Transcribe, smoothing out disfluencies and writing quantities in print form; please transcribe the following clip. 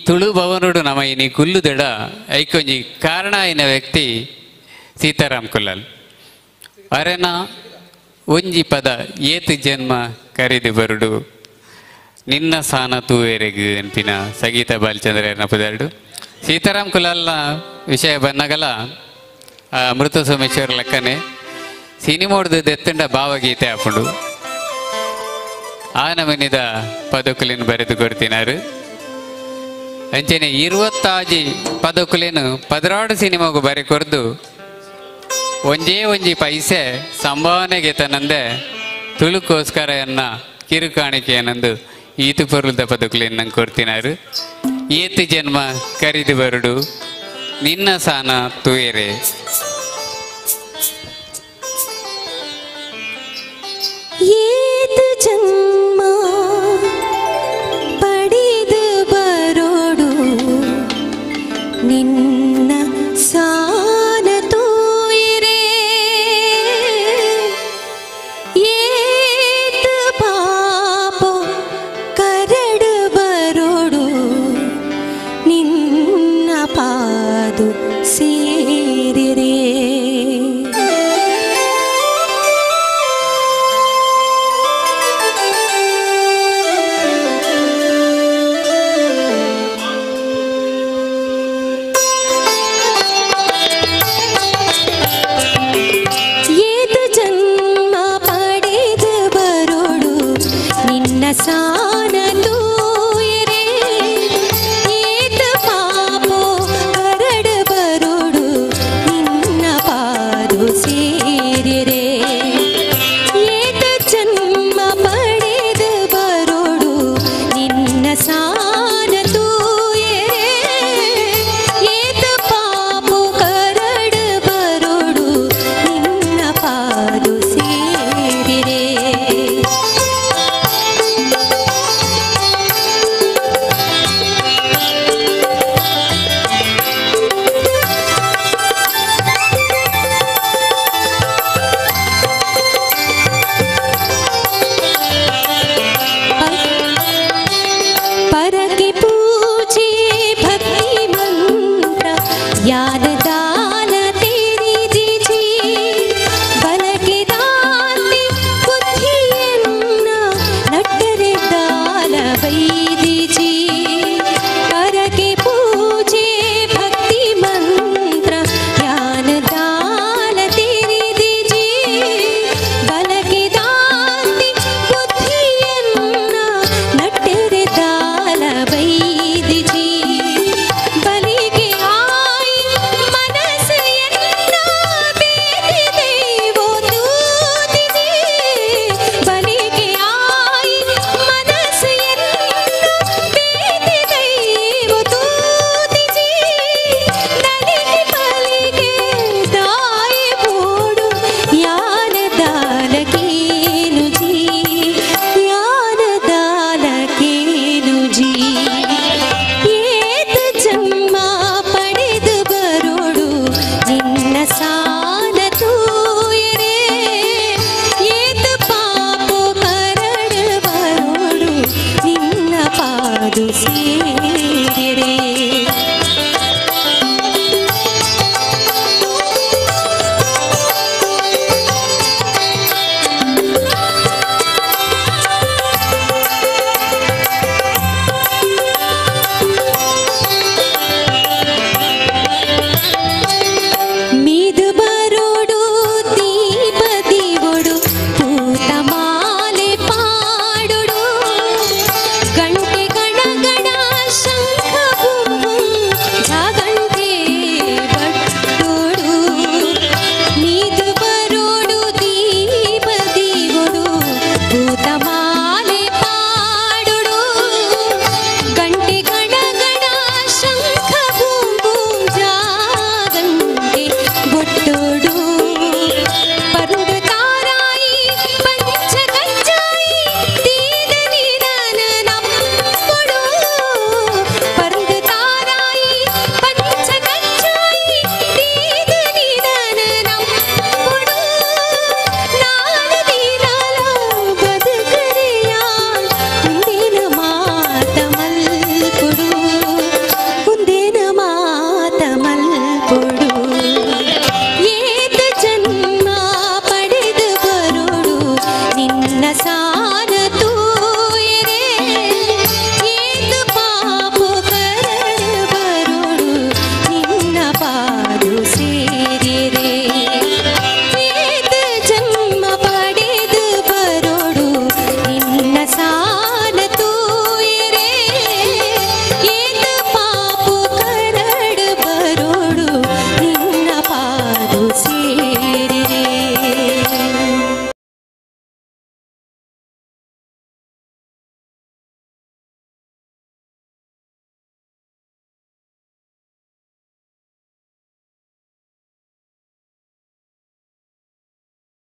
ತುಳು ಭವನುಡು ನಮ್ಮ ಇನಿ ಕುಲ್ಲುದಡ ಐಕೊಂಜಿ ಕಾರಣ ಆಯ್ನ ವ್ಯಕ್ತಿ ಸೀತಾರಾಮ್ ಕುಲಾಲ್ ಅರೆನ ಒಂಜಿ ಪದ ಏತು ಜನ್ಮ ಕರಿದು ಬರುಡು ನಿನ್ನ ಸಾನ ತೂವೆರೆಗು ಅನ್ಪಿನ ಸಂಗೀತ ಬಾಲಚಂದ್ರ ಪದಾರ್ಡು ಸೀತಾರಾಮ್ ಕುಲಾಲ್ನ ವಿಷಯ ಬಂದಾಗಲ ಮೃತ ಸೋಮೇಶ್ವರ ಲೆಕ್ಕನೆ ಸಿನಿಮೋಡ್ದು ದೆತ್ತಂಡ ಭಾವಗೀತೆ ಹಾಕೊಂಡು ಆ ನಮನಿದ ಪದಕುಲಿನ ಬರೆದು ಕೊಡ್ತಿನಾರು ಅಂಚನೆ 26 ಪದಕುಲಿನ 16 ಸಿನಿಮಾಗೂ ಬರೆ ಕೊರ್ದು ಒಂಜಿ ಪೈಸೆ ಸಂಭಾವನೆಗೆ ತನ್ನಂದೆ ತುಳುಕೋಸ್ಕರ ಎನ್ನ ಕಿರುಕಾಣಿಕೆ ಅನ್ನೊಂದು ಈತು ಪೊರುಳ್ದ ಪದಕುಲಿನ ನಂಗೆ ಕೊಡ್ತಿನಾರು ಏತು ಜನ್ಮ ಕರಿದು ಬರುಡು ನಿನ್ನ ಸಾನ ತೂಯರೆ ಏತು ಜನ್ಮ ಪಡೆದು ಬರೋಡು ನಿನ್ನ ಸಾನ ತೂಯರೆ ಏತು ಪಾಪ ಕರಡು ಬರೋಡು ನಿನ್ನ ಪಾದು ಸೇರಿರೆ ಸಾನ ತೂಯರೆ ಏತು ಪಾಪೋ ಕರಡು ಬರೋಡು ನಿನ್ನ ಪಾದು ಸೇರಿರೆ ಏತು ಜನ್ಮ ಪಡೆದು ಬರೋಡು ನಿನ್ನ ಸಾನ ತೂಯರೆ ಏತು ಪಾಪೋ ಕರಡು ಬರೋಡು ನಿನ್ನ ಪಾದು ಸೇರಿರೆ याद दान तेरी जीजी बलके दाती बुद्धियन्न नटरे दाल वैदीजी करके पूजे भक्ति मंत्र ज्ञान दान तेरी दीजी बलके दाती बुद्धियन्न नटरे दाल वैदीजी ಸಾನ ತೂಯರೆ ಏತು ಪಾಪೋ ಕರಡು ಬರೋಡು ನಿನ್ನ ಪಾದು ಸೇರಿರೆ